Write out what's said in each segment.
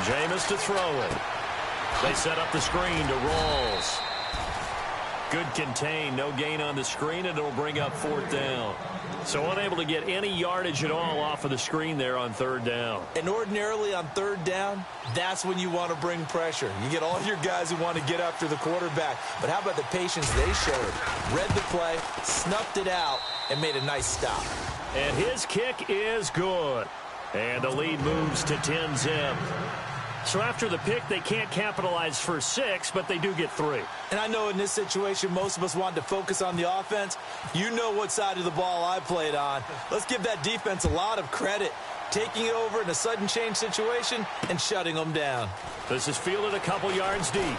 Jameis to throw it. They set up the screen to Rawls. Good contain, no gain on the screen, and it'll bring up 4th down. So unable to get any yardage at all off of the screen there on 3rd down. And ordinarily on 3rd down, that's when you want to bring pressure. You get all your guys who want to get after the quarterback. But how about the patience they showed? Read the play, snuffed it out, and made a nice stop. And his kick is good. And the lead moves to 10-zip. So after the pick, they can't capitalize for 6, but they do get 3. And I know in this situation, most of us wanted to focus on the offense. You know what side of the ball I played on. Let's give that defense a lot of credit. Taking it over in a sudden change situation and shutting them down. This is fielded a couple yards deep.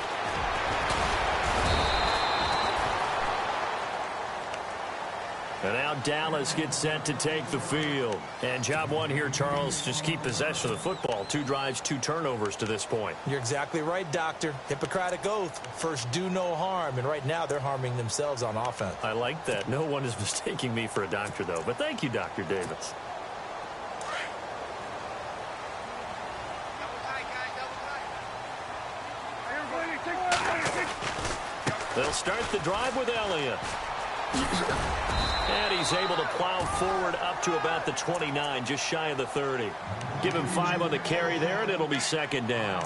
And now Dallas gets set to take the field. And job one here, Charles, just keep possession of the football. 2 drives, 2 turnovers to this point. You're exactly right, Doctor. Hippocratic oath. First, do no harm. And right now, they're harming themselves on offense. I like that. No one is mistaking me for a doctor, though. But thank you, Dr. Davis. They'll start the drive with Elliott. And he's able to plow forward up to about the 29, just shy of the 30. Give him 5 on the carry there, and it'll be 2nd down.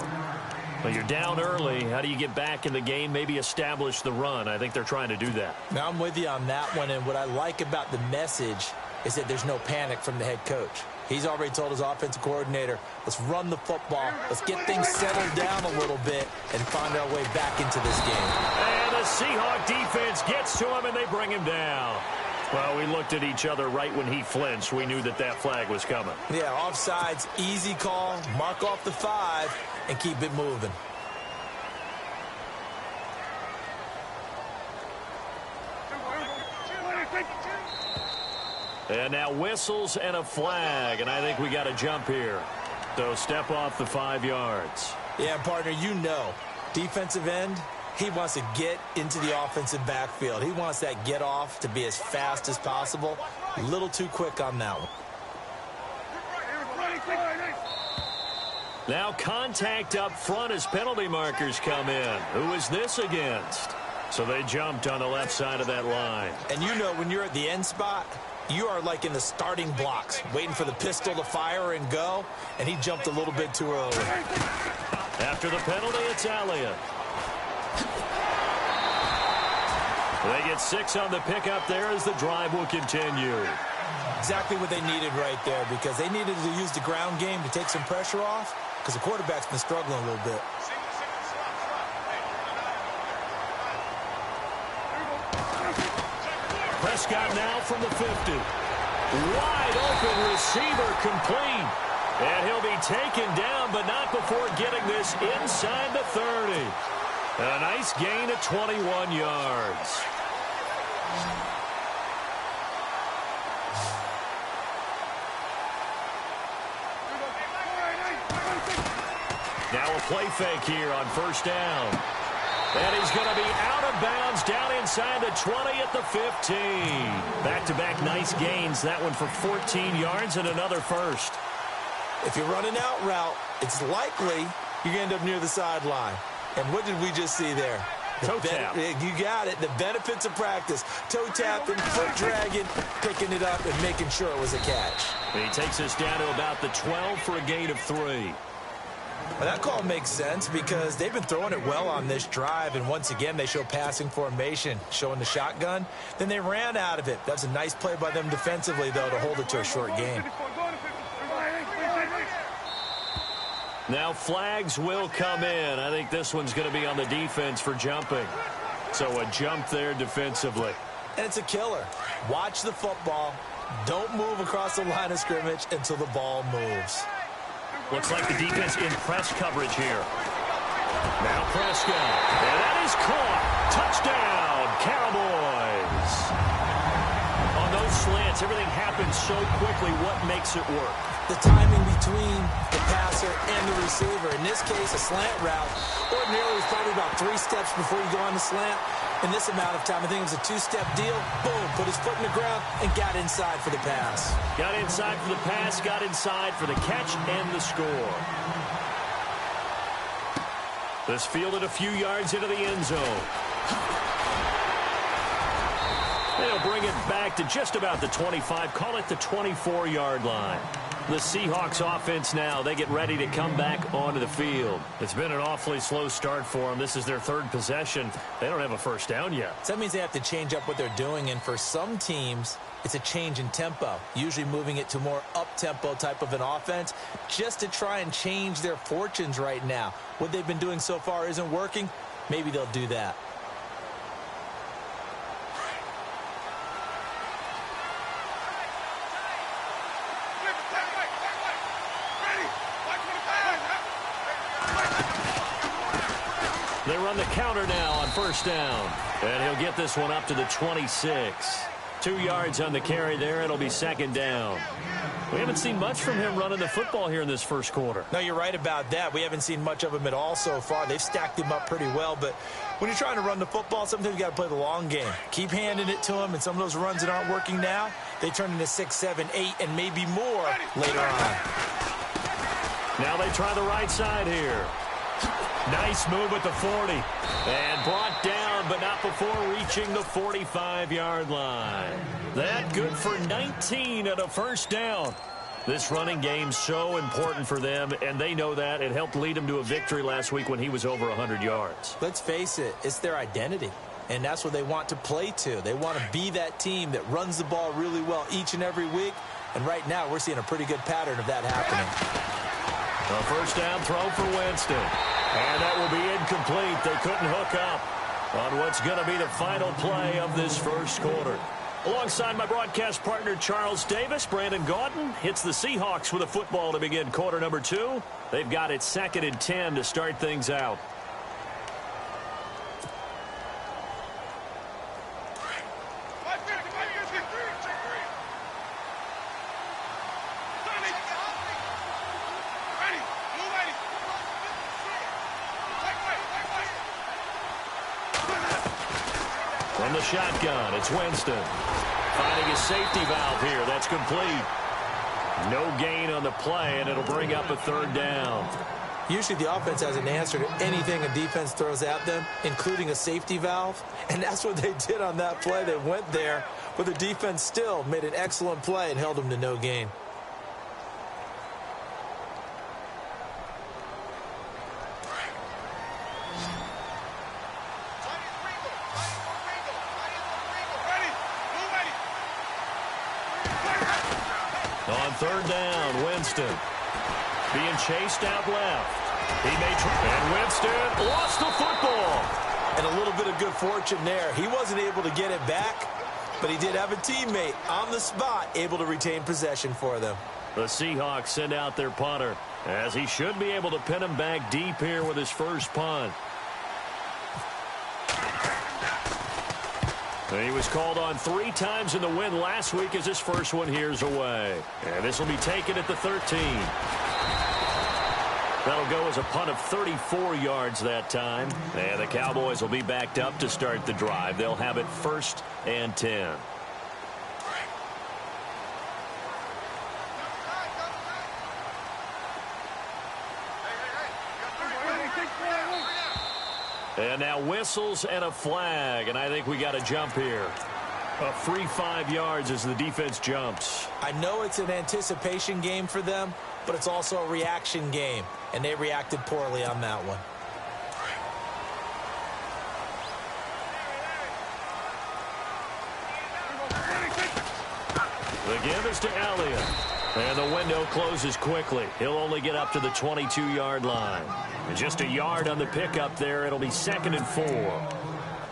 Well, you're down early. How do you get back in the game, maybe establish the run? I think they're trying to do that. Now, I'm with you on that one, and what I like about the message is that there's no panic from the head coach. He's already told his offensive coordinator, let's run the football, let's get things settled down a little bit, and find our way back into this game. And the Seahawk defense gets to him, and they bring him down. Well, we looked at each other right when he flinched. We knew that that flag was coming. Yeah, offsides, easy call, mark off the 5, and keep it moving. And now whistles and a flag, and I think we got a jump here. So step off the 5 yards. Yeah, partner, you know, defensive end, he wants to get into the offensive backfield. He wants that get off to be as fast as possible. A little too quick on that one. Now contact up front as penalty markers come in. Who is this against? So they jumped on the left side of that line. And you know when you're at the end spot, you are like in the starting blocks, waiting for the pistol to fire and go, and he jumped a little bit too early. After the penalty, it's Elliott. They get 6 on the pickup there as the drive will continue. Exactly what they needed right there, because they needed to use the ground game to take some pressure off, because the quarterback's been struggling a little bit. Prescott now from the 50. Wide open receiver complete. And he'll be taken down, but not before getting this inside the 30. A nice gain of 21 yards. Now a play fake here on 1st down. And he's going to be out of bounds down inside the 20 at the 15. Back-to-back nice gains. That one for 14 yards and another first. If you run an out route, it's likely you're going to end up near the sideline. And what did we just see there? Toe tap. You got it. The benefits of practice. Toe tapping, foot dragging, picking it up, and making sure it was a catch. And he takes us down to about the 12 for a gain of 3. Well, that call makes sense because they've been throwing it well on this drive, and once again they show passing formation, showing the shotgun. Then they ran out of it. That's a nice play by them defensively, though, to hold it to a short game. Now flags will come in. I think this one's going to be on the defense for jumping. So a jump there defensively. And it's a killer. Watch the football. Don't move across the line of scrimmage until the ball moves. Looks like the defense in press coverage here. Now Prescott. And that is caught. Touchdown, Cowboys. On those slants, everything happens so quickly. What makes it work? The timing between the passer and the receiver. In this case, a slant route. Ordinarily, it's probably about 3 steps before you go on the slant. In this amount of time, I think it was a 2-step deal. Boom, put his foot in the ground and got inside for the pass. Got inside for the pass, got inside for the catch and the score. This fielded a few yards into the end zone. They'll bring it back to just about the 25. Call it the 24-yard line. The Seahawks offense now, they get ready to come back onto the field. It's been an awfully slow start for them. This is their third possession. They don't have a first down yet. So that means they have to change up what they're doing, and for some teams, it's a change in tempo, usually moving it to more up-tempo type of an offense just to try and change their fortunes right now. What they've been doing so far isn't working. Maybe they'll do that. They run the counter now on first down. And he'll get this one up to the 26. 2 yards on the carry there. It'll be second down. We haven't seen much from him running the football here in this first quarter. No, you're right about that. We haven't seen much of him at all so far. They've stacked him up pretty well. But when you're trying to run the football, sometimes you got to play the long game. Keep handing it to him, and some of those runs that aren't working now, they turn into 6, 7, 8, and maybe more later on. Now they try the right side here. Nice move at the 40. And brought down, but not before reaching the 45-yard line. That good for 19 and a first down. This running game's so important for them, and they know that. It helped lead them to a victory last week when he was over 100 yards. Let's face it, it's their identity, and that's what they want to play to. They want to be that team that runs the ball really well each and every week, and right now we're seeing a pretty good pattern of that happening. A first down throw for Winston. And that will be incomplete. They couldn't hook up on what's going to be the final play of this first quarter. Alongside my broadcast partner, Charles Davis, Brandon Gaudin hits the Seahawks with a football to begin quarter number 2. They've got it 2nd and 10 to start things out. From the shotgun, it's Winston. Finding his safety valve here. That's complete. No gain on the play, and it'll bring up a third down. Usually the offense has an answer to anything a defense throws at them, including a safety valve. And that's what they did on that play. They went there, but the defense still made an excellent play and held them to no gain. On third down, Winston being chased out left. He may try, and Winston lost the football. And a little bit of good fortune there. He wasn't able to get it back, but he did have a teammate on the spot able to retain possession for them. The Seahawks send out their punter, as he should be able to pin him back deep here with his first punt. He was called on 3 times in the win last week as his first one here's away. And this will be taken at the 13. That'll go as a punt of 34 yards that time. And the Cowboys will be backed up to start the drive. They'll have it 1st and 10. And now whistles and a flag, and I think we got a jump here. A free 5 yards as the defense jumps. I know it's an anticipation game for them, but it's also a reaction game, and they reacted poorly on that one. The give is to Elliott. And the window closes quickly. He'll only get up to the 22-yard line. And just a yard on the pickup there. It'll be 2nd and 4.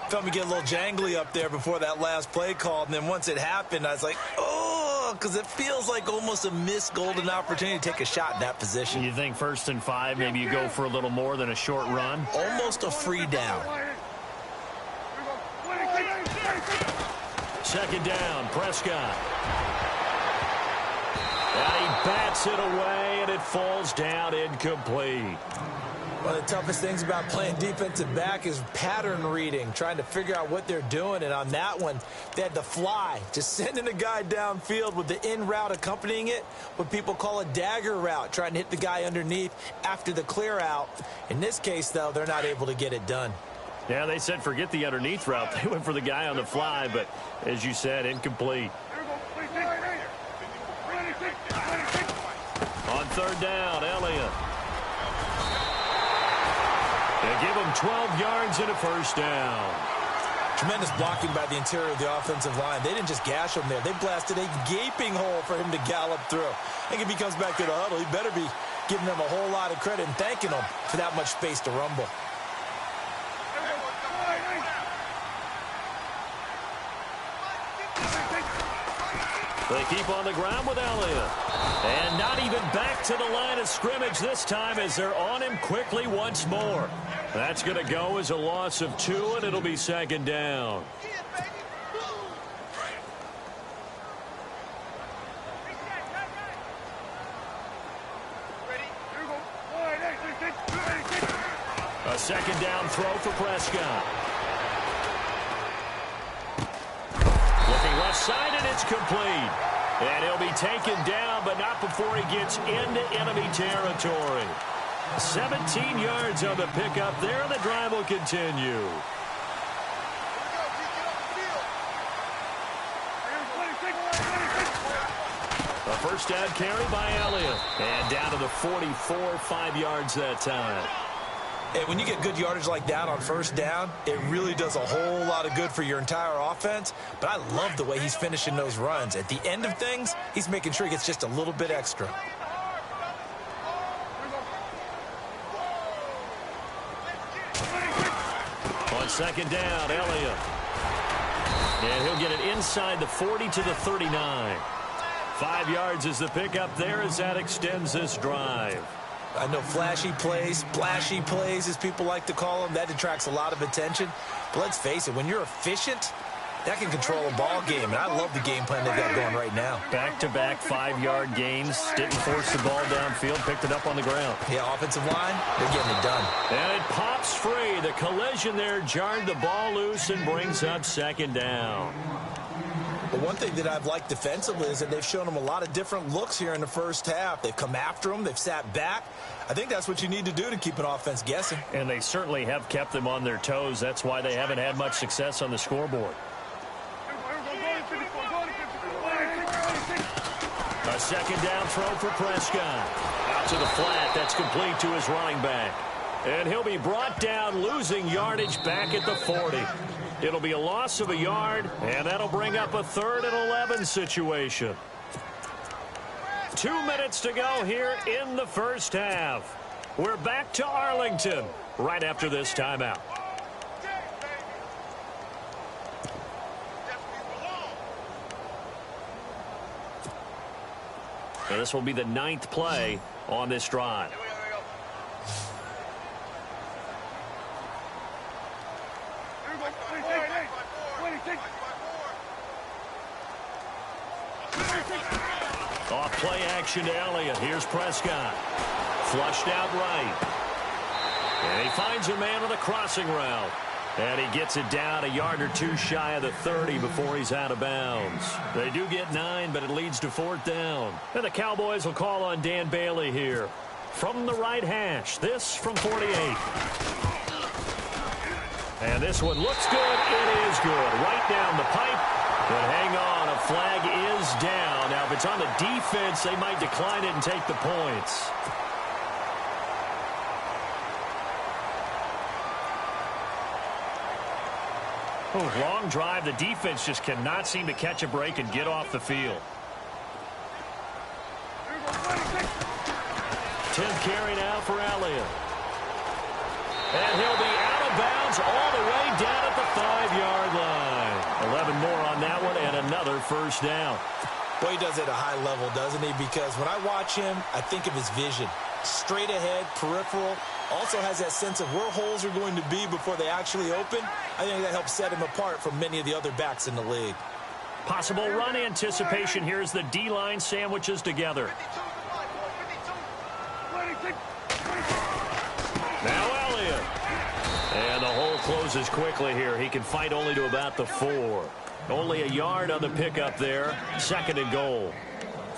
Felt me get a little jangly up there before that last play called, and then once it happened, I was like, oh, because it feels like almost a missed golden opportunity to take a shot in that position. You think 1st and 5, maybe you go for a little more than a short run? Almost a free down. 2nd down, Prescott. And he bats it away, and it falls down incomplete. One of the toughest things about playing defensive back is pattern reading, trying to figure out what they're doing. And on that one, they had the fly, just sending a guy downfield with the in route accompanying it, what people call a dagger route, trying to hit the guy underneath after the clear out. In this case, though, they're not able to get it done. Yeah, they said forget the underneath route. They went for the guy on the fly, but as you said, incomplete. On third down, Elliott. They give him 12 yards and a first down. Tremendous blocking by the interior of the offensive line. They didn't just gash him there. They blasted a gaping hole for him to gallop through. I think if he comes back to the huddle, he better be giving them a whole lot of credit and thanking them for that much space to rumble. They keep on the ground with Elliott. And not even back to the line of scrimmage this time as they're on him quickly once more. That's going to go as a loss of 2, and it'll be second down. A second down throw for Prescott. Looking left side, and it's complete. And he'll be taken down, but not before he gets into enemy territory. 17 yards on the pickup there, and the drive will continue. A first down carry by Elliott. And down to the 44, 5 yards that time. And when you get good yardage like that on first down, it really does a whole lot of good for your entire offense. But I love the way he's finishing those runs. At the end of things, he's making sure he gets just a little bit extra. On second down, Elliott. And he'll get it inside the 40 to the 39. 5 yards is the pickup there as that extends this drive. I know flashy plays, splashy plays, as people like to call them, that attracts a lot of attention. But let's face it, when you're efficient, that can control a ball game. And I love the game plan they've got going right now. Back-to-back 5-yard gains. Didn't force the ball downfield. Picked it up on the ground. Yeah, offensive line, they're getting it done. And it pops free. The collision there jarred the ball loose and brings up second down. But one thing that I've liked defensively is that they've shown them a lot of different looks here in the first half. They've come after them. They've sat back. I think that's what you need to do to keep an offense guessing. And they certainly have kept them on their toes. That's why they haven't had much success on the scoreboard. A second down throw for Prescott. Out to the flat. That's complete to his running back. And he'll be brought down, losing yardage back at the 40. It'll be a loss of a yard, and that'll bring up a 3rd and 11 situation. 2 minutes to go here in the first half. We're back to Arlington right after this timeout. And this will be the 9th play on this drive. Off play action to Elliott. Here's Prescott. Flushed out right. And he finds a man on the crossing route. And he gets it down a yard or two shy of the 30 before he's out of bounds. They do get 9, but it leads to 4th down. And the Cowboys will call on Dan Bailey here. From the right hash, this from 48. And this one looks good. It is good. Right down the pipe. But hang on, a flag is down. Now, if it's on the defense, they might decline it and take the points. Oh, long drive. The defense just cannot seem to catch a break and get off the field. 10th carry now for Elliott. And he'll be out of bounds all the way down at the 5-yard line. 11 more on that one and another first down. Boy, he does it at a high level, doesn't he? Because when I watch him, I think of his vision. Straight ahead, peripheral. Also has that sense of where holes are going to be before they actually open. I think that helps set him apart from many of the other backs in the league. Possible run anticipation here as the D-line sandwiches together. Now closes quickly here. He can fight only to about the 4. Only a yard on the pickup there. 2nd and goal.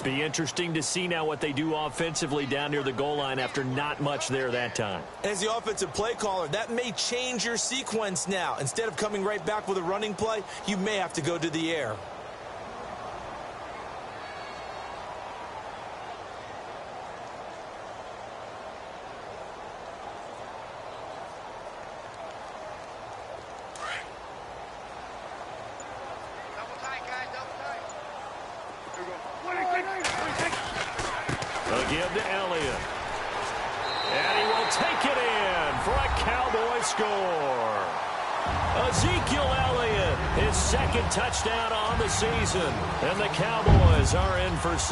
Be interesting to see now what they do offensively down near the goal line after not much there that time. As the offensive play caller, that may change your sequence now. Instead of coming right back with a running play, you may have to go to the air. They'll give to Elliott. And he will take it in for a Cowboy score. Ezekiel Elliott, his 2nd touchdown on the season. And the Cowboys are in for 6.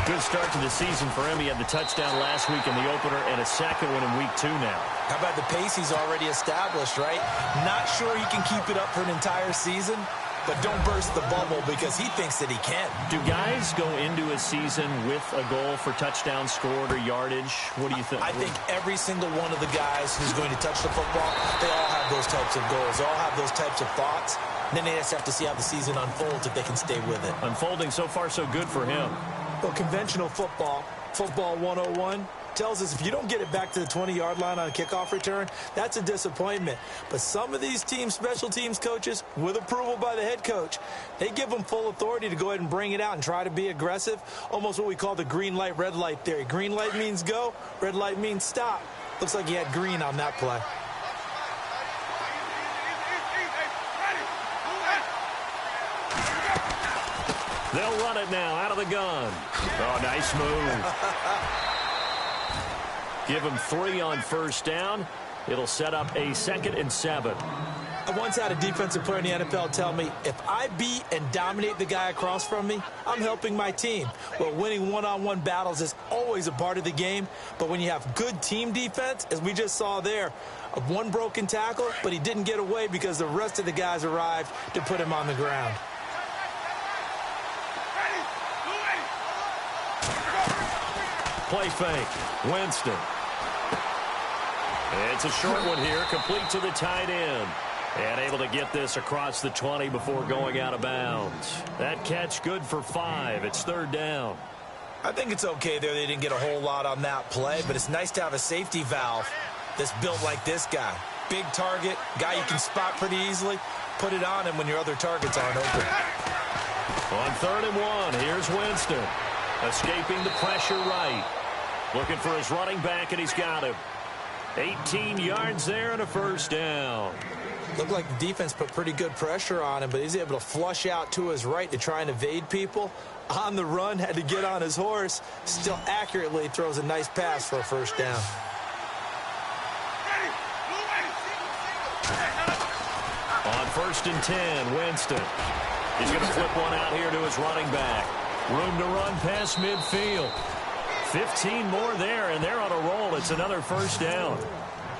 Good start to the season for him. He had the touchdown last week in the opener and a 2nd one in week 2 now. How about the pace he's already established, right? Not sure he can keep it up for an entire season, but don't burst the bubble because he thinks that he can. Do guys go into a season with a goal for touchdown scored or yardage? What do you think? I think every single one of the guys who's going to touch the football, they all have those types of goals. They all have those types of thoughts. And then they just have to see how the season unfolds if they can stay with it. Unfolding so far so good for him. Well, conventional football, football 101, tells us if you don't get it back to the 20-yard line on a kickoff return, that's a disappointment. But some of these teams, special teams coaches, with approval by the head coach, they give them full authority to go ahead and bring it out and try to be aggressive, almost what we call the green light, red light theory. Green light means go, red light means stop. Looks like he had green on that play. They'll run it now out of the gun. Oh, nice move. Give him 3 on 1st down. It'll set up a 2nd and 7. I once had a defensive player in the NFL tell me, if I beat and dominate the guy across from me, I'm helping my team. Well, winning one-on-one battles is always a part of the game, but when you have good team defense, as we just saw there, one broken tackle, but he didn't get away because the rest of the guys arrived to put him on the ground. Play fake. Winston. It's a short one here, complete to the tight end. And able to get this across the 20 before going out of bounds. That catch good for 5. It's 3rd down. I think it's okay there. They didn't get a whole lot on that play, but it's nice to have a safety valve that's built like this guy. Big target, guy you can spot pretty easily. Put it on him when your other targets aren't open. On 3rd and 1, here's Winston. Escaping the pressure right. Looking for his running back, and he's got him. 18 yards there and a 1st down. Looked like the defense put pretty good pressure on him, but he's able to flush out to his right to try and evade people. On the run, had to get on his horse. Still accurately throws a nice pass for a 1st down. On 1st and 10, Winston. He's going to flip one out here to his running back. Room to run past midfield. 15 more there, and they're on a roll. It's another 1st down.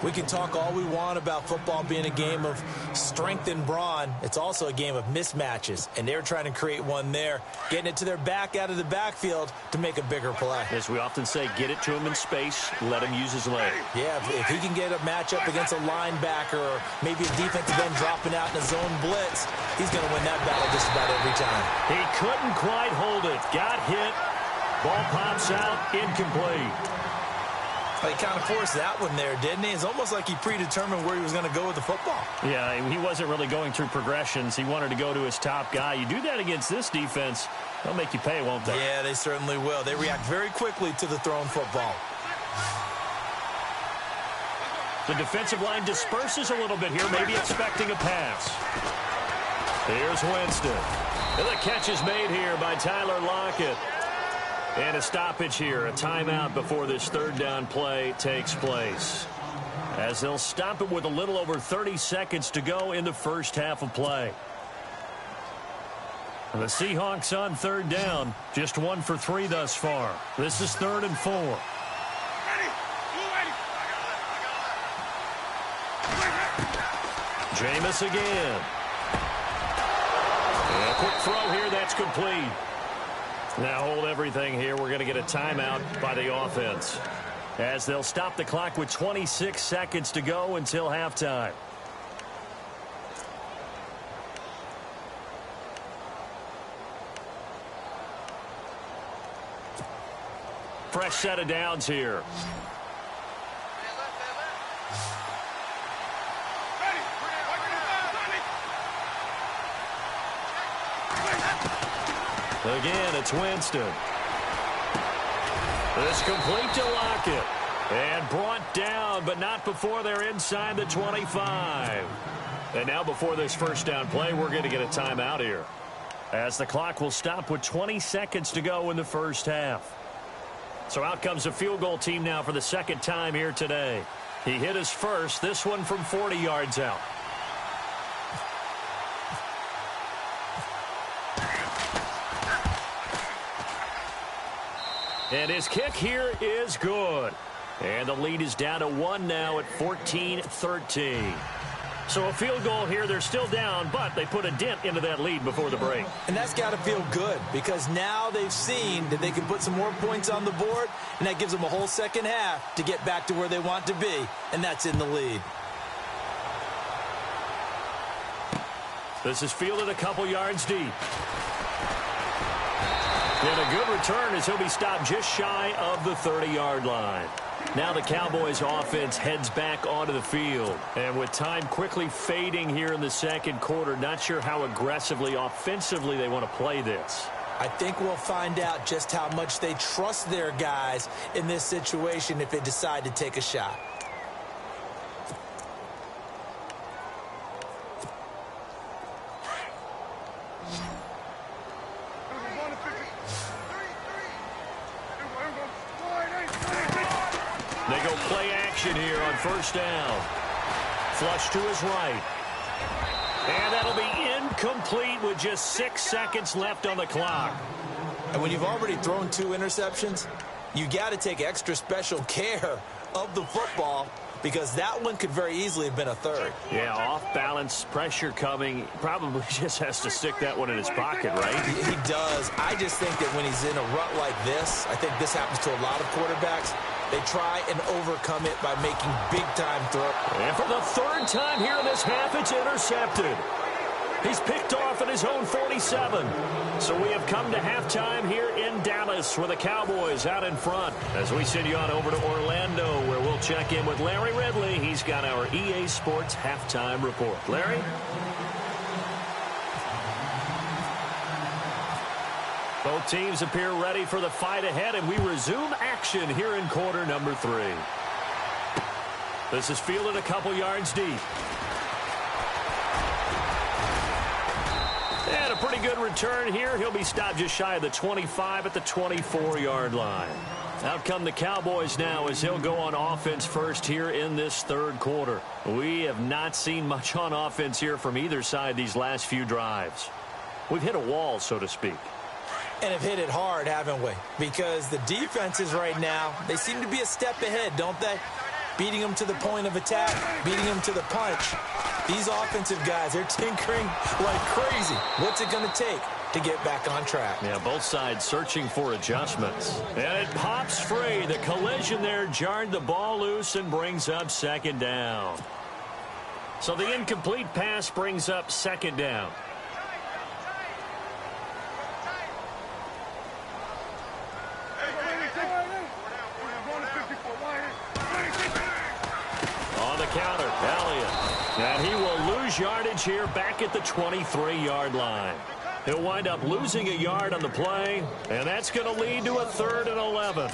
We can talk all we want about football being a game of strength and brawn. It's also a game of mismatches, and they're trying to create one there, getting it to their back out of the backfield to make a bigger play. As we often say, get it to him in space, let him use his leg. Yeah, if he can get a matchup against a linebacker or maybe a defensive end dropping out in a zone blitz, he's going to win that battle just about every time. He couldn't quite hold it. Got hit. Ball pops out, incomplete. He kind of forced that one there, didn't he? It's almost like he predetermined where he was going to go with the football. Yeah, he wasn't really going through progressions. He wanted to go to his top guy. You do that against this defense, they'll make you pay, won't they? Yeah, they certainly will. They react very quickly to the thrown football. The defensive line disperses a little bit here, maybe expecting a pass. Here's Winston. And the catch is made here by Tyler Lockett. And a stoppage here, a timeout before this 3rd down play takes place. As they'll stop it with a little over 30 seconds to go in the 1st half of play. The Seahawks on 3rd down, just 1 for 3 thus far. This is 3rd and 4. Jameis again. And a quick throw here, that's complete. Now hold everything here. We're going to get a timeout by the offense. as they'll stop the clock with 26 seconds to go until halftime. Fresh set of downs here. Again, it's Winston. This complete to Lockett. And brought down, but not before they're inside the 25. And now before this first down play, we're going to get a timeout here, as the clock will stop with 20 seconds to go in the first half. So out comes a field goal team now for the second time here today. He hit his first, this one from 40 yards out. And his kick here is good. And the lead is down to 1 now at 14-13. So a field goal here, they're still down, but they put a dent into that lead before the break. And that's got to feel good, because now they've seen that they can put some more points on the board, and that gives them a whole second half to get back to where they want to be, and that's in the lead. This is fielded a couple yards deep. And a good return as he'll be stopped just shy of the 30-yard line. Now the Cowboys offense heads back onto the field. And with time quickly fading here in the second quarter, not sure how aggressively, offensively they want to play this. I think we'll find out just how much they trust their guys in this situation if they decide to take a shot. They go play action here on first down. Flush to his right. And that'll be incomplete with just 6 seconds left on the clock. And when you've already thrown 2 interceptions, you got to take extra special care of the football, because that one could very easily have been a third. Yeah, off-balance, pressure coming. Probably just has to stick that one in his pocket, right? He does. I just think that when he's in a rut like this, I think this happens to a lot of quarterbacks, they try and overcome it by making big-time throws. And for the third time here in this half, it's intercepted. He's picked off at his own 47. So we have come to halftime here in Dallas, where the Cowboys out in front. As we send you on over to Orlando, where we'll check in with Larry Ridley. He's got our EA Sports halftime report. Larry? Both teams appear ready for the fight ahead, and we resume action here in quarter number 3. This is fielded a couple yards deep. And a pretty good return here. He'll be stopped just shy of the 25 at the 24-yard line. Out come the Cowboys now as he'll go on offense first here in this third quarter. We have not seen much on offense here from either side these last few drives. We've hit a wall, so to speak. And have hit it hard, haven't we? Because the defenses right now, they seem to be a step ahead, don't they? Beating them to the point of attack, beating them to the punch. These offensive guys, they're tinkering like crazy. What's it going to take to get back on track? Yeah, both sides searching for adjustments. And it pops free. The collision there jarred the ball loose and brings up second down. So the incomplete pass brings up second down. On the counter, Elliott. And he will lose yardage here back at the 23-yard line. He'll wind up losing a yard on the play, and that's going to lead to a 3rd and 11.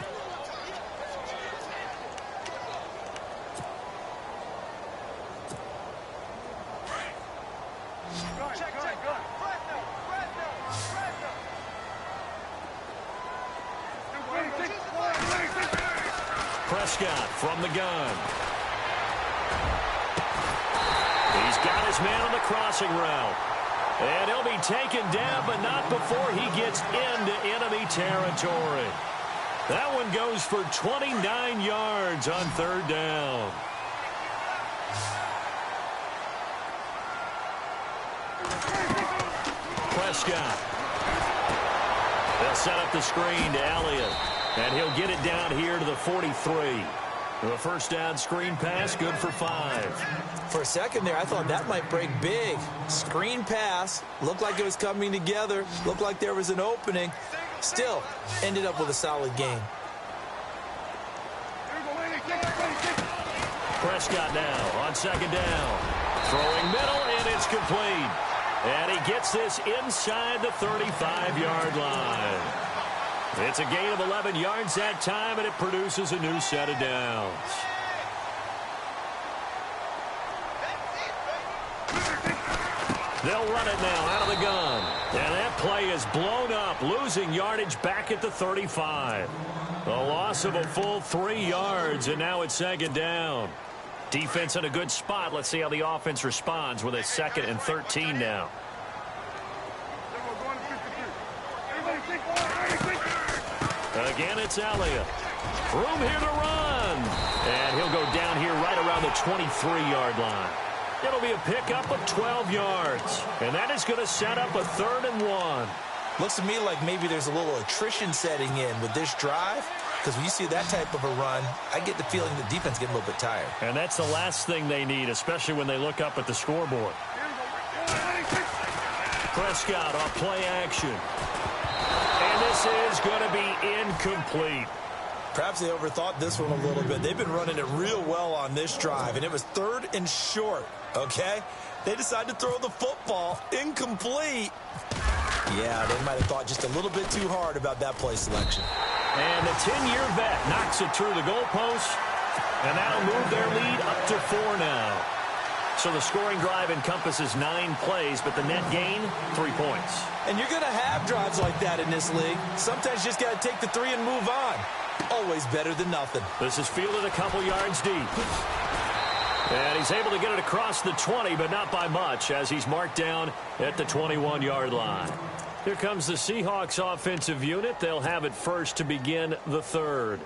Prescott from the gun. He's got his man on the crossing route. And he'll be taken down, but not before he gets into enemy territory. That one goes for 29 yards on 3rd down. Prescott. They'll set up the screen to Elliott. And he'll get it down here to the 43. The first down screen pass, good for 5. For a second there, I thought that might break big. Screen pass, looked like it was coming together, looked like there was an opening. Still, ended up with a solid game. Prescott now on second down. Throwing middle, and it's complete. And he gets this inside the 35-yard line. It's a gain of 11 yards that time, and it produces a new set of downs. They'll run it now out of the gun. And that play is blown up, losing yardage back at the 35. A loss of a full 3 yards, and now it's second down. Defense in a good spot. Let's see how the offense responds with a 2nd and 13 now. Again, it's Elliott. Room here to run. And he'll go down here right around the 23-yard line. It'll be a pickup of 12 yards. And that is going to set up a 3rd and 1. Looks to me like maybe there's a little attrition setting in with this drive. Because when you see that type of a run, I get the feeling the defense getting a little bit tired. And that's the last thing they need, especially when they look up at the scoreboard. Prescott off play action. And this is going to be incomplete. Perhaps they overthought this one a little bit. They've been running it real well on this drive, and it was 3rd and short, okay? They decided to throw the football incomplete. Yeah, they might have thought just a little bit too hard about that play selection. And the 10-year vet knocks it through the goalpost, and that'll move their lead up to 4 now. So the scoring drive encompasses 9 plays, but the net gain, 3 points. And you're going to have drives like that in this league. Sometimes you just got to take the 3 and move on. Always better than nothing. This is fielded a couple yards deep. And he's able to get it across the 20, but not by much, as he's marked down at the 21-yard line. Here comes the Seahawks offensive unit. They'll have it first to begin the 3rd.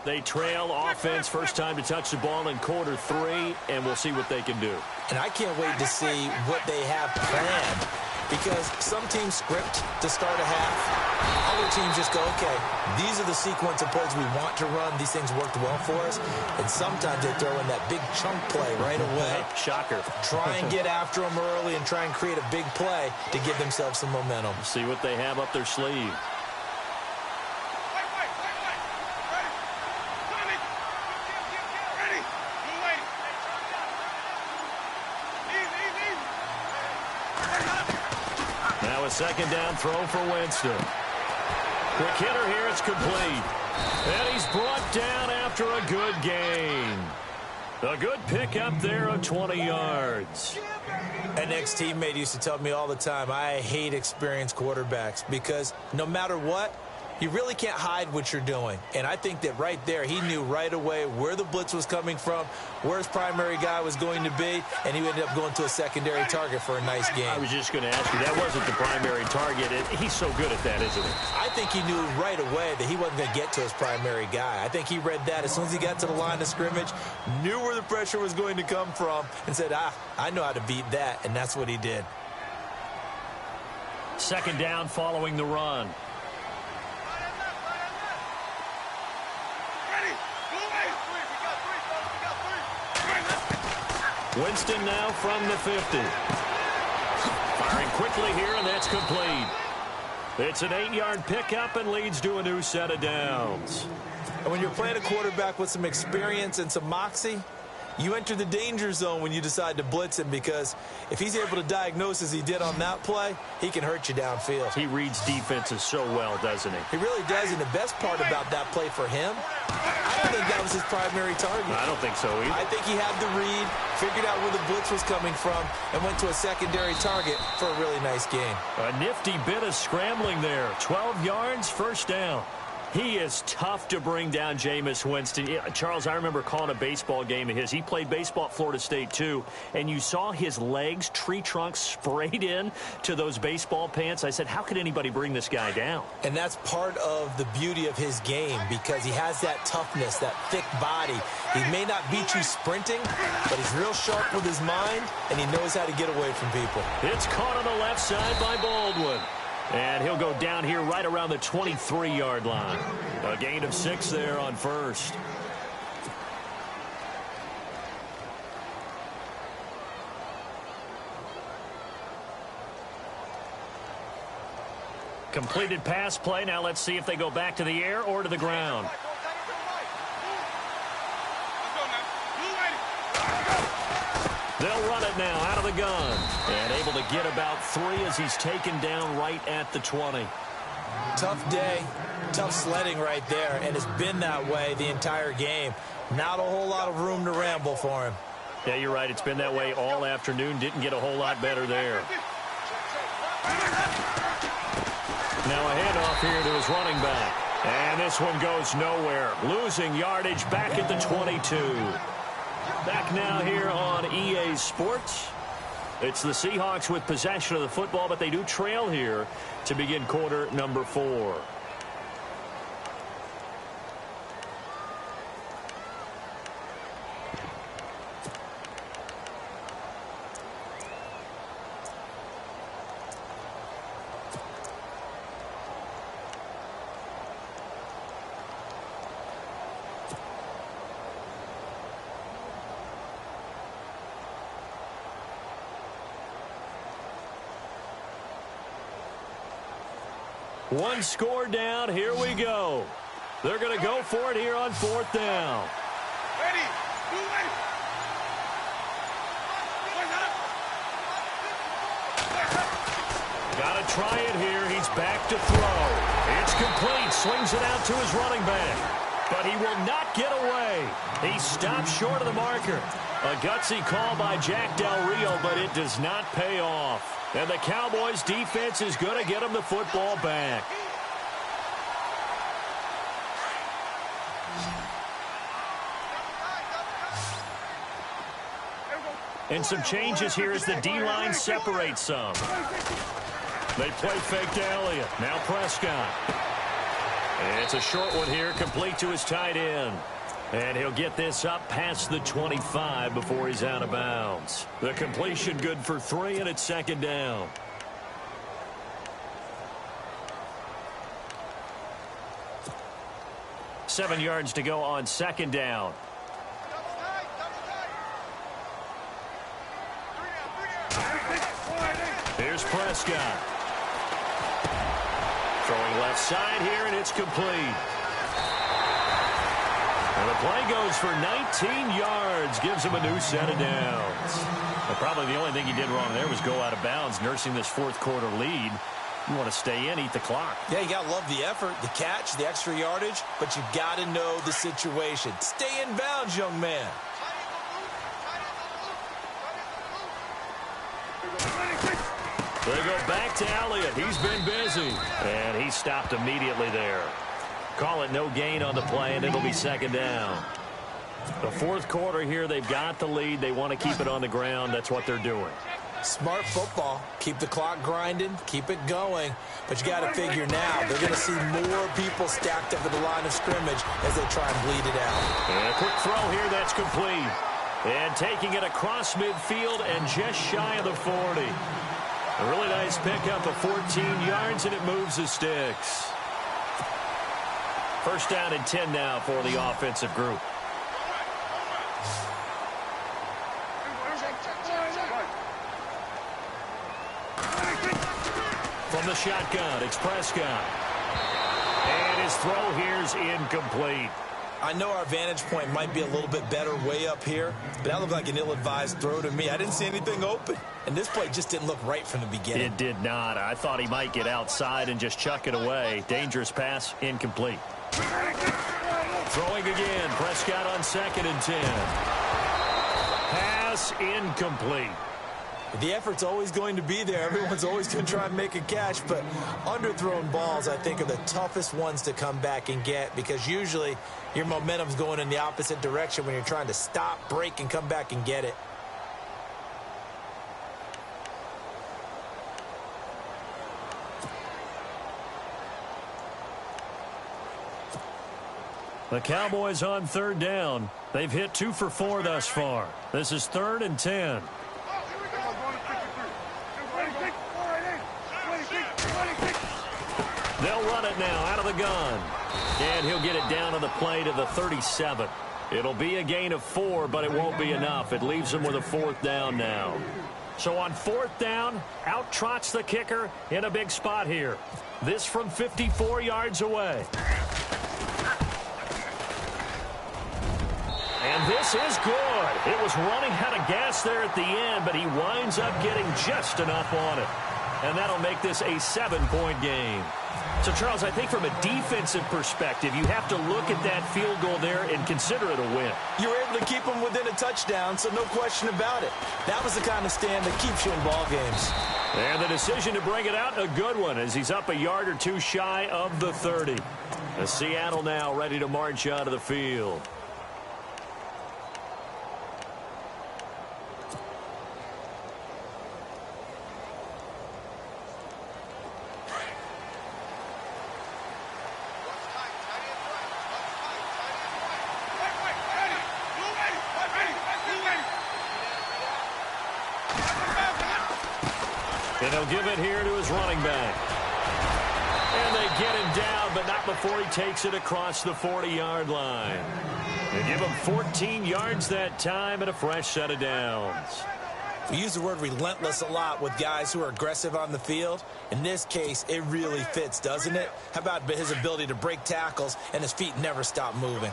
They trail offense, first time to touch the ball in quarter 3, and we'll see what they can do. And I can't wait to see what they have planned, because some teams script to start a half. Other teams just go, okay, these are the sequence of plays we want to run. These things worked well for us. And sometimes they throw in that big chunk play right away. Shocker. Try and get after them early and try and create a big play to give themselves some momentum. See what they have up their sleeve. Now a second down throw for Winston. Quick hitter here, it's complete. And he's brought down after a good gain. A good pickup there of 20 yards. An ex-teammate used to tell me all the time, I hate experienced quarterbacks because no matter what, you really can't hide what you're doing. And I think that right there, he knew right away where the blitz was coming from, where his primary guy was going to be, and he ended up going to a secondary target for a nice game. I was just going to ask you, that wasn't the primary target. He's so good at that, isn't he? I think he knew right away that he wasn't going to get to his primary guy. I think he read that as soon as he got to the line of scrimmage, knew where the pressure was going to come from, and said, I know how to beat that, and that's what he did. Second down following the run. Winston now from the 50. Firing quickly here, and that's complete. It's an 8-yard pickup and leads to a new set of downs. And when you're playing a quarterback with some experience and some moxie, you enter the danger zone when you decide to blitz him, because if he's able to diagnose as he did on that play, he can hurt you downfield. He reads defenses so well, doesn't he? He really does, and the best part about that play for him, I don't think that was his primary target. I don't think so either. I think he had the read, figured out where the blitz was coming from, and went to a secondary target for a really nice game. A nifty bit of scrambling there. 12 yards, first down. He is tough to bring down, Jameis Winston. Charles, I remember calling a baseball game of his. He played baseball at Florida State, too, and you saw his legs, tree trunks sprayed in to those baseball pants. I said, how could anybody bring this guy down? And that's part of the beauty of his game, because he has that toughness, that thick body. He may not beat you sprinting, but he's real sharp with his mind, and he knows how to get away from people. It's caught on the left side by Baldwin. And he'll go down here right around the 23-yard line. A gain of 6 there on first. Completed pass play. Now let's see if they go back to the air or to the ground. They'll run it now out of the gun. And able to get about 3 as he's taken down right at the 20. Tough day, tough sledding right there, and it's been that way the entire game. Not a whole lot of room to ramble for him. Yeah, you're right. It's been that way all afternoon. Didn't get a whole lot better there. Now a handoff here to his running back. And this one goes nowhere. Losing yardage back at the 22. Back now here on EA Sports. It's the Seahawks with possession of the football, but they do trail here to begin quarter number 4. One score down. Here we go. They're going to go for it here on 4th down. Ready. Got to try it here. He's back to throw. It's complete. Swings it out to his running back. But he will not get away. He stops short of the marker. A gutsy call by Jack Del Rio, but it does not pay off. And the Cowboys defense is going to get him the football back. And some changes here as the D-line separates some. They play fake to Elliott. Now Prescott. And it's a short one here, complete to his tight end. And he'll get this up past the 25 before he's out of bounds. The completion good for 3, and it's 2nd down. Seven yards to go on 2nd down. Here's Prescott. Throwing left side here, and it's complete. And the play goes for 19 yards, gives him a new set of downs. Well, probably the only thing he did wrong there was go out of bounds, nursing this 4th quarter lead. You want to stay in, eat the clock. Yeah, you got to love the effort, the catch, the extra yardage, but you got to know the situation. Stay in bounds, young man. They go back to Elliott. He's been busy. And he stopped immediately there. Call it no gain on the play, and it'll be 2nd down. The 4th quarter here, they've got the lead. They want to keep it on the ground. That's what they're doing. Smart football. Keep the clock grinding. Keep it going. But you got to figure now, they're going to see more people stacked up at the line of scrimmage as they try and bleed it out. And a quick throw here, that's complete. And taking it across midfield and just shy of the 40. A really nice pickup of 14 yards, and it moves the sticks. 1st down and 10 now for the offensive group. From the shotgun, it's Prescott. And his throw here's incomplete. I know our vantage point might be a little bit better way up here, but that looked like an ill-advised throw to me. I didn't see anything open, and this play just didn't look right from the beginning. It did not. I thought he might get outside and just chuck it away. Dangerous pass, incomplete. Throwing again. Prescott on 2nd and 10. Pass incomplete. The effort's always going to be there. Everyone's always going to try and make a catch, but underthrown balls, I think, are the toughest ones to come back and get because usually your momentum's going in the opposite direction when you're trying to stop, break, and come back and get it. The Cowboys on 3rd down. They've hit 2 for 4 thus far. This is 3rd and 10. it now out of the gun. And he'll get it down to the play to the 37. It'll be a gain of 4, but it won't be enough. It leaves him with a 4th down now. So on 4th down, out trots the kicker in a big spot here. This from 54 yards away. And this is good. It was running out of gas there at the end, but he winds up getting just enough on it. And that'll make this a 7-point game. So, Charles, I think from a defensive perspective, you have to look at that field goal there and consider it a win. You were able to keep them within a touchdown, so no question about it. That was the kind of stand that keeps you in ball games. And the decision to bring it out, a good one, as he's up a yard or two shy of the 30. Seattle now ready to march out of the field. And he'll give it here to his running back. And they get him down, but not before he takes it across the 40-yard line. They give him 14 yards that time and a fresh set of downs. We use the word relentless a lot with guys who are aggressive on the field. In this case, it really fits, doesn't it? How about his ability to break tackles and his feet never stop moving?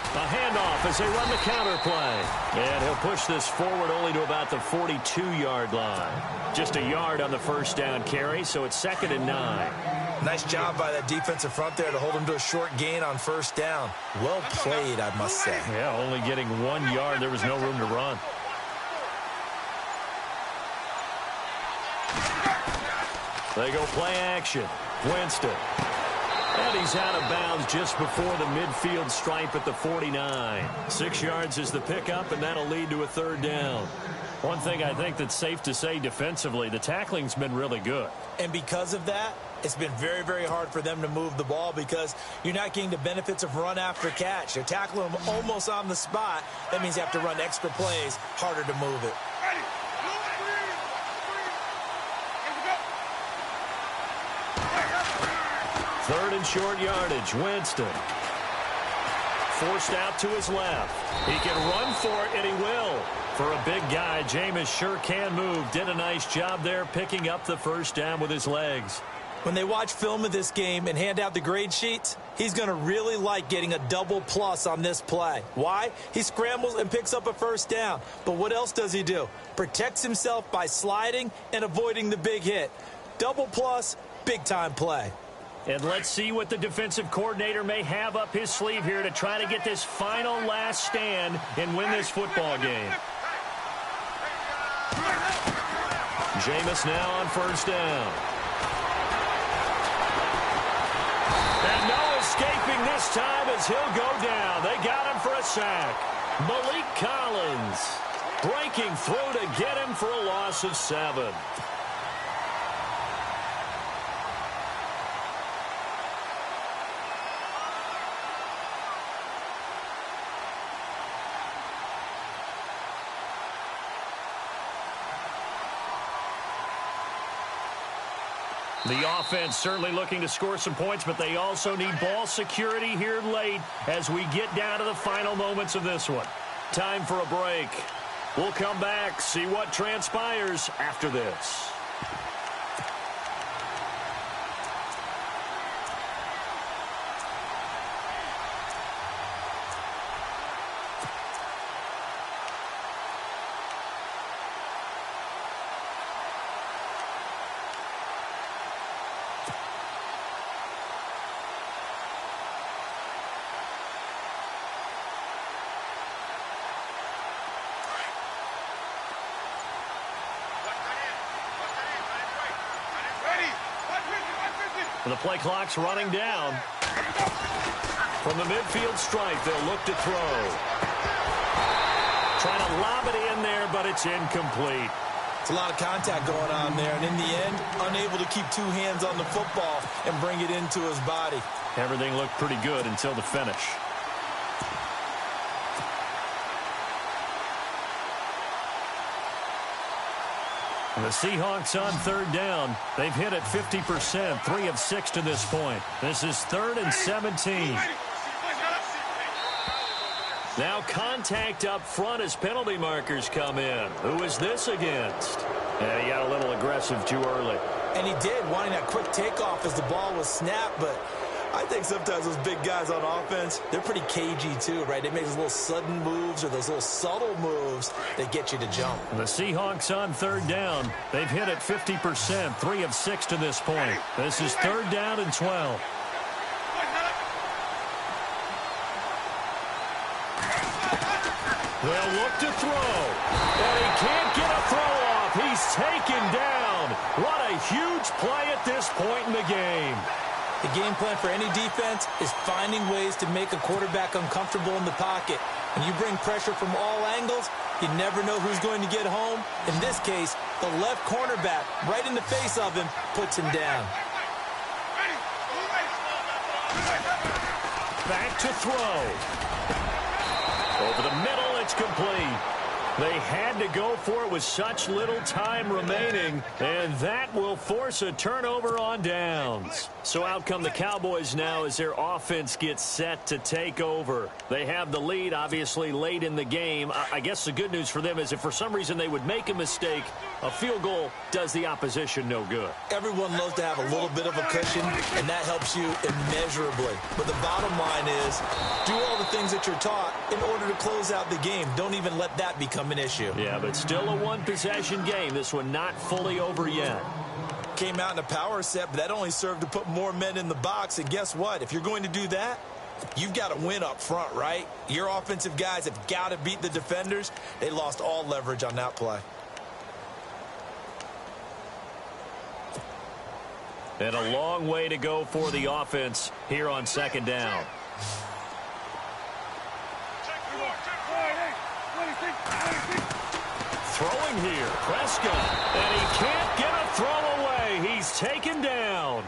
A handoff as they run the counter play. And he'll push this forward only to about the 42-yard line. Just a yard on the first down carry, so it's 2nd and 9. Nice job by that defensive front there to hold him to a short gain on first down. Well played, I must say. Yeah, only getting 1 yard. There was no room to run. They go play action. Winston. And he's out of bounds just before the midfield stripe at the 49. 6 yards is the pickup, and that'll lead to a 3rd down. One thing I think that's safe to say defensively, the tackling's been really good. And because of that, it's been very, very hard for them to move the ball because you're not getting the benefits of run after catch. You're tackling them almost on the spot. That means you have to run extra plays, harder to move it. 3rd and short yardage. Winston. Forced out to his left. He can run for it, and he will. For a big guy, Jameis sure can move. Did a nice job there picking up the first down with his legs. When they watch film of this game and hand out the grade sheets, he's going to really like getting a double plus on this play. Why? He scrambles and picks up a first down. But what else does he do? Protects himself by sliding and avoiding the big hit. Double plus, big-time play. And let's see what the defensive coordinator may have up his sleeve here to try to get this final last stand and win this football game. Jameis now on first down. And no escaping this time as he'll go down. They got him for a sack. Malik Collins breaking through to get him for a loss of 7. The offense certainly looking to score some points, but they also need ball security here late as we get down to the final moments of this one. Time for a break. We'll come back, see what transpires after this. The play clock's running down. From the midfield stripe, they'll look to throw. Trying to lob it in there, but it's incomplete. It's a lot of contact going on there, and in the end, unable to keep 2 hands on the football and bring it into his body. Everything looked pretty good until the finish. The Seahawks on third down. They've hit it 50%, 3 of 6 to this point. This is 3rd and 17. Now contact up front as penalty markers come in. Who is this against? Yeah, he got a little aggressive too early. And he did, wanting that quick takeoff as the ball was snapped, but I think sometimes those big guys on offense, they're pretty cagey too, right? They make those little sudden moves or those little subtle moves that get you to jump. The Seahawks on third down. They've hit it 50%, 3 of 6 to this point. This is 3rd down and 12. They'll look to throw. And he can't get a throw off. He's taken down. What a huge play at this point in the game. The game plan for any defense is finding ways to make a quarterback uncomfortable in the pocket. When you bring pressure from all angles, you never know who's going to get home. In this case, the left cornerback, right in the face of him, puts him down. Back to throw. Over the middle, it's complete. They had to go for it with such little time remaining, and that will force a turnover on downs. So out come the Cowboys now as their offense gets set to take over. They have the lead, obviously, late in the game. I guess the good news for them is if for some reason they would make a mistake, a field goal does the opposition no good. Everyone loves to have a little bit of a cushion, and that helps you immeasurably. But the bottom line is, do all the things that you're taught in order to close out the game. Don't even let that become an issue. Yeah, but still a one-possession game. This one not fully over yet. Came out in a power set, but that only served to put more men in the box. And guess what? If you're going to do that, you've got to win up front, right? Your offensive guys have got to beat the defenders. They lost all leverage on that play. And a long way to go for the offense here on 2nd down. Throwing here, Prescott, and he can't get a throw away. He's taken down.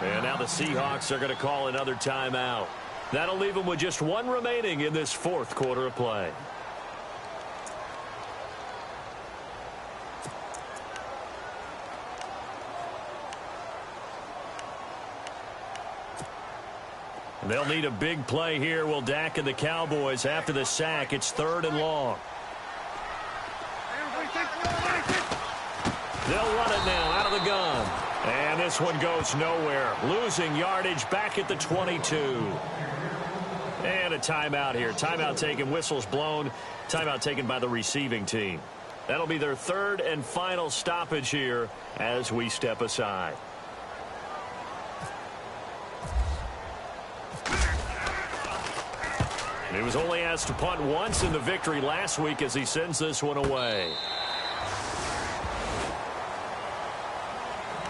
And now the Seahawks are going to call another timeout. That'll leave them with just 1 remaining in this 4th quarter of play. They'll need a big play here. Will Dak and the Cowboys after the sack. It's 3rd and long. They'll run it now out of the gun. And this one goes nowhere. Losing yardage back at the 22. And a timeout here. Timeout taken, whistles blown. Timeout taken by the receiving team. That'll be their 3rd and final stoppage here as we step aside. He was only asked to punt once in the victory last week as he sends this one away.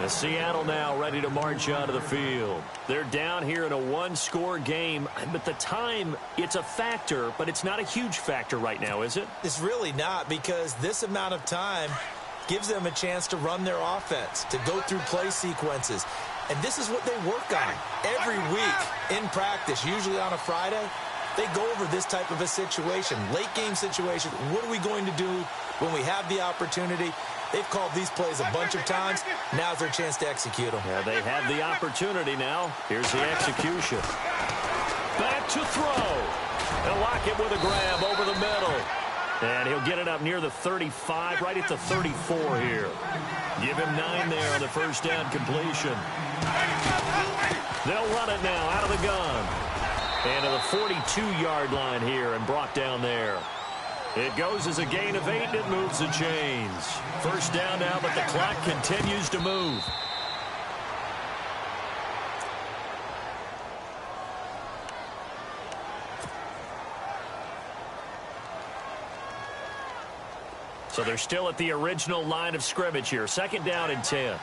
The Seattle now ready to march onto the field. They're down here in a 1-score game, but the time, it's a factor, but it's not a huge factor right now, is it? It's really not, because this amount of time gives them a chance to run their offense, to go through play sequences. And this is what they work on every week in practice, usually on a Friday. They go over this type of a situation, late game situation. What are we going to do when we have the opportunity? They've called these plays a bunch of times. Now's their chance to execute them. Yeah, they have the opportunity now. Here's the execution. Back to throw. They'll lock it with a grab over the middle. And he'll get it up near the 35, right at the 34 here. Give him 9 there on the first down completion. They'll run it now out of the gun. And to the 42-yard line here and brought down there. It goes as a gain of 8, and it moves the chains. First down now, but the clock continues to move. So they're still at the original line of scrimmage here. 2nd down and 10.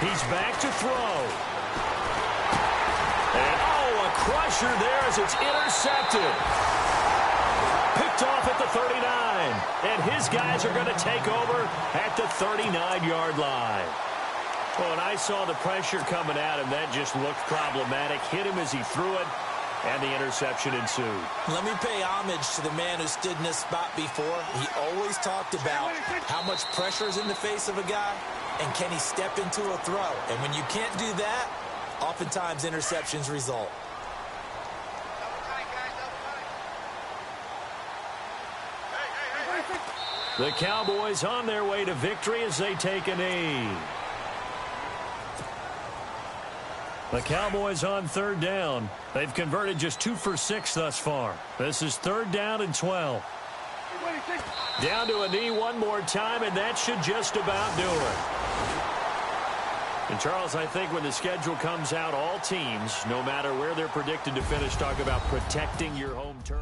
He's back to throw. And, oh, a crusher there as it's intercepted. Picked off at the 39. And his guys are going to take over at the 39-yard line. Well, and I saw the pressure coming at him. That just looked problematic. Hit him as he threw it. And the interception ensued. Let me pay homage to the man who stood in this spot before. He always talked about how much pressure is in the face of a guy, and can he step into a throw. And when you can't do that, oftentimes interceptions result. The Cowboys on their way to victory as they take a knee. The Cowboys on third down. They've converted just 2 for 6 thus far. This is 3rd down and 12. Down to a knee one more time, and that should just about do it. And, Charles, I think when the schedule comes out, all teams, no matter where they're predicted to finish, talk about protecting your home turf.